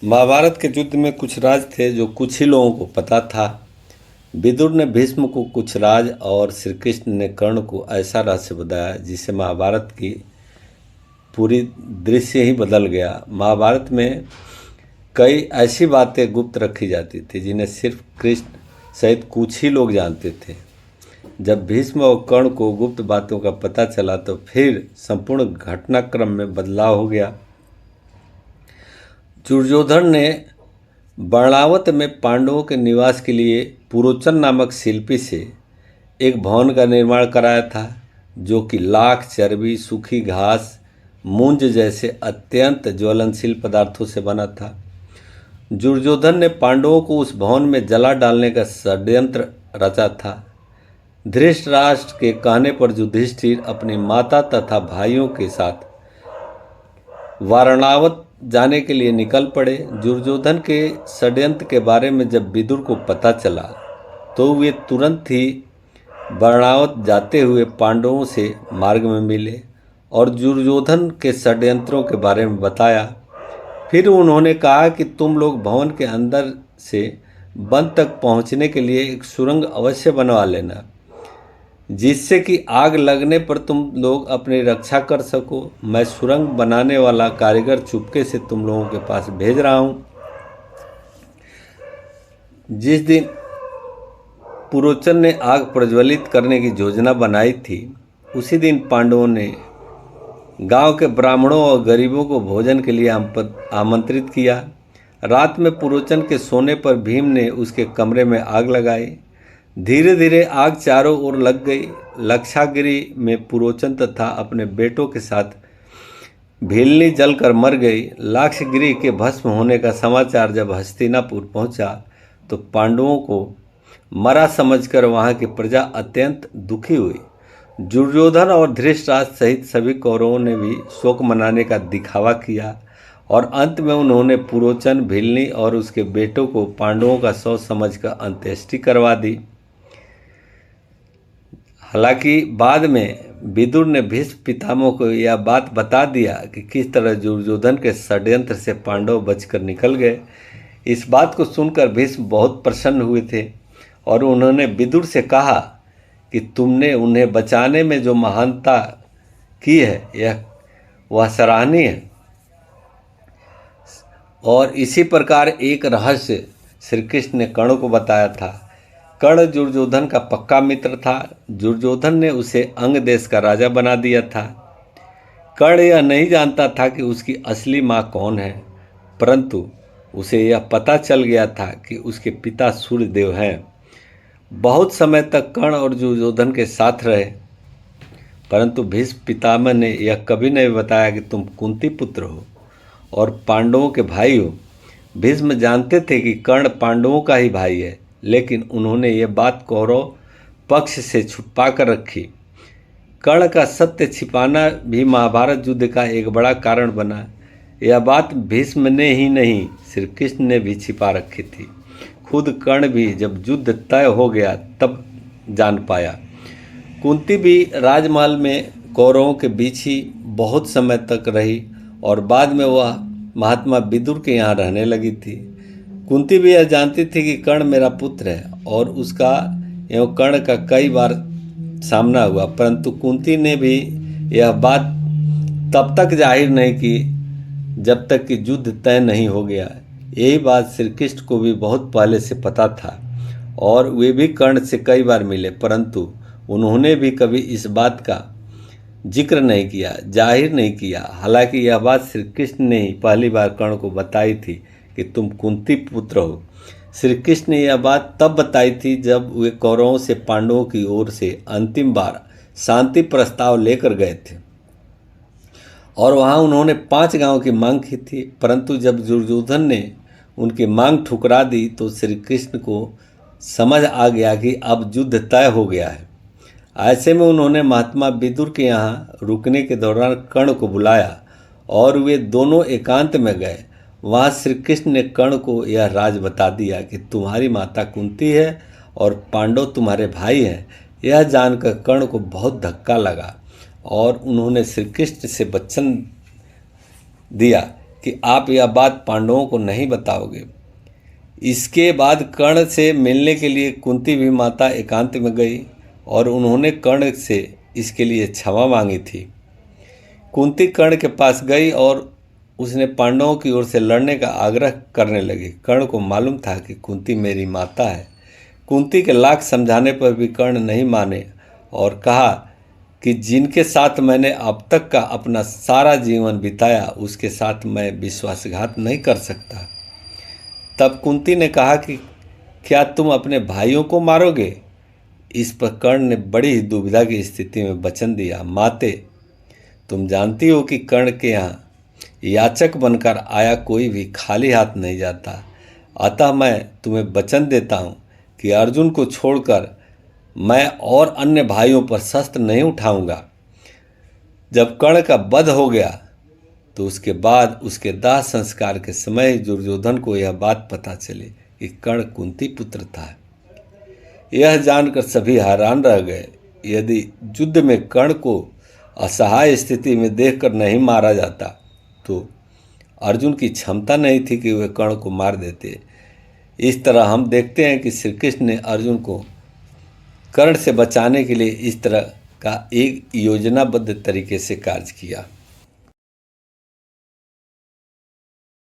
महाभारत के युद्ध में कुछ राज थे जो कुछ ही लोगों को पता था। विदुर ने भीष्म को कुछ राज और श्री कृष्ण ने कर्ण को ऐसा रहस्य बताया जिससे महाभारत की पूरी दृश्य ही बदल गया। महाभारत में कई ऐसी बातें गुप्त रखी जाती थी जिन्हें सिर्फ कृष्ण सहित कुछ ही लोग जानते थे। जब भीष्म और कर्ण को गुप्त बातों का पता चला तो फिर संपूर्ण घटनाक्रम में बदलाव हो गया। दुर्योधन ने बर्णावत में पांडवों के निवास के लिए पुरोचन नामक शिल्पी से एक भवन का निर्माण कराया था, जो कि लाख, चर्बी, सूखी घास, मूंज जैसे अत्यंत ज्वलनशील पदार्थों से बना था। दुर्योधन ने पांडवों को उस भवन में जला डालने का षड्यंत्र रचा था। धृतराष्ट्र के कहने पर युधिष्ठिर अपनी माता तथा भाइयों के साथ वारणावत जाने के लिए निकल पड़े। दुर्योधन के षड्यंत्र के बारे में जब विदुर को पता चला तो वे तुरंत ही वारणावत जाते हुए पांडवों से मार्ग में मिले और दुर्योधन के षड्यंत्रों के बारे में बताया। फिर उन्होंने कहा कि तुम लोग भवन के अंदर से वन तक पहुंचने के लिए एक सुरंग अवश्य बनवा लेना, जिससे कि आग लगने पर तुम लोग अपनी रक्षा कर सको। मैं सुरंग बनाने वाला कारीगर चुपके से तुम लोगों के पास भेज रहा हूँ। जिस दिन पुरोचन ने आग प्रज्वलित करने की योजना बनाई थी, उसी दिन पांडवों ने गांव के ब्राह्मणों और गरीबों को भोजन के लिए आमंत्रित किया। रात में पुरोचन के सोने पर भीम ने उसके कमरे में आग लगाई। धीरे धीरे आग चारों ओर लग गई। लक्षागिरी में पुरोचन तथा अपने बेटों के साथ भीलनी जलकर मर गई। लाक्षागिरी के भस्म होने का समाचार जब हस्तिनापुर पहुंचा तो पांडवों को मरा समझकर वहां की प्रजा अत्यंत दुखी हुई। दुर्योधन और धृतराष्ट्र सहित सभी कौरवों ने भी शोक मनाने का दिखावा किया और अंत में उन्होंने पुरोचन, भीलनी और उसके बेटों को पांडवों का शव समझकर अंत्येष्टि करवा दी। हालांकि बाद में विदुर ने भीष्म पितामह को यह बात बता दिया कि किस तरह दुर्योधन के षड्यंत्र से पांडव बचकर निकल गए। इस बात को सुनकर भीष्म बहुत प्रसन्न हुए थे और उन्होंने विदुर से कहा कि तुमने उन्हें बचाने में जो महानता की है वह सराहनीय है। और इसी प्रकार एक रहस्य श्री कृष्ण ने कर्ण को बताया था। कर्ण दुर्योधन का पक्का मित्र था। दुर्योधन ने उसे अंग देश का राजा बना दिया था। कर्ण यह नहीं जानता था कि उसकी असली माँ कौन है, परंतु उसे यह पता चल गया था कि उसके पिता सूर्यदेव हैं। बहुत समय तक कर्ण और दुर्योधन के साथ रहे, परंतु भीष्म पितामह ने यह कभी नहीं बताया कि तुम कुंती पुत्र हो और पांडवों के भाई हो। भीष्म जानते थे कि कर्ण पांडवों का ही भाई है, लेकिन उन्होंने ये बात कौरव पक्ष से छुपा कर रखी। कर्ण का सत्य छिपाना भी महाभारत युद्ध का एक बड़ा कारण बना। यह बात भीष्म ने ही नहीं, श्री कृष्ण ने भी छिपा रखी थी। खुद कर्ण भी जब युद्ध तय हो गया तब जान पाया। कुंती भी राजमहल में कौरवों के बीच ही बहुत समय तक रही और बाद में वह महात्मा विदुर के यहाँ रहने लगी थी। कुंती भी यह जानती थी कि कर्ण मेरा पुत्र है और उसका एवं कर्ण का कई बार सामना हुआ, परंतु कुंती ने भी यह बात तब तक जाहिर नहीं की जब तक कि युद्ध तय नहीं हो गया। यही बात श्री कृष्ण को भी बहुत पहले से पता था और वे भी कर्ण से कई बार मिले, परंतु उन्होंने भी कभी इस बात का जिक्र नहीं किया, जाहिर नहीं किया। हालांकि यह बात श्री कृष्ण ने ही पहली बार कर्ण को बताई थी कि तुम कुंती पुत्र हो। श्री कृष्ण ने यह बात तब बताई थी जब वे कौरवों से पांडवों की ओर से अंतिम बार शांति प्रस्ताव लेकर गए थे और वहां उन्होंने 5 गांवों की मांग की थी, परंतु जब दुर्योधन ने उनकी मांग ठुकरा दी तो श्री कृष्ण को समझ आ गया कि अब युद्ध तय हो गया है। ऐसे में उन्होंने महात्मा विदुर के यहाँ रुकने के दौरान कर्ण को बुलाया और वे दोनों एकांत में गए। वहाँ श्री कृष्ण ने कर्ण को यह राज बता दिया कि तुम्हारी माता कुंती है और पांडव तुम्हारे भाई हैं। यह जानकर कर्ण को बहुत धक्का लगा और उन्होंने श्री कृष्ण से वचन दिया कि आप यह बात पांडवों को नहीं बताओगे। इसके बाद कर्ण से मिलने के लिए कुंती भी माता एकांत में गई और उन्होंने कर्ण से इसके लिए क्षमा मांगी थी। कुंती कर्ण के पास गई और उसने पांडवों की ओर से लड़ने का आग्रह करने लगी। कर्ण को मालूम था कि कुंती मेरी माता है। कुंती के लाख समझाने पर भी कर्ण नहीं माने और कहा कि जिनके साथ मैंने अब तक का अपना सारा जीवन बिताया उसके साथ मैं विश्वासघात नहीं कर सकता। तब कुंती ने कहा कि क्या तुम अपने भाइयों को मारोगे? इस पर कर्ण ने बड़ी ही दुविधा की स्थिति में वचन दिया, माते तुम जानती हो कि कर्ण के यहाँ याचक बनकर आया कोई भी खाली हाथ नहीं जाता। अतः मैं तुम्हें वचन देता हूँ कि अर्जुन को छोड़कर मैं और अन्य भाइयों पर शस्त्र नहीं उठाऊंगा। जब कर्ण का वध हो गया तो उसके बाद उसके दाह संस्कार के समय दुर्योधन को यह बात पता चली कि कर्ण कुंती पुत्र था। यह जानकर सभी हैरान रह गए। यदि युद्ध में कर्ण को असहाय स्थिति में देखकर नहीं मारा जाता तो अर्जुन की क्षमता नहीं थी कि वे कर्ण को मार देते। इस तरह हम देखते हैं कि श्री कृष्ण ने अर्जुन को कर्ण से बचाने के लिए इस तरह का एक योजनाबद्ध तरीके से कार्य किया।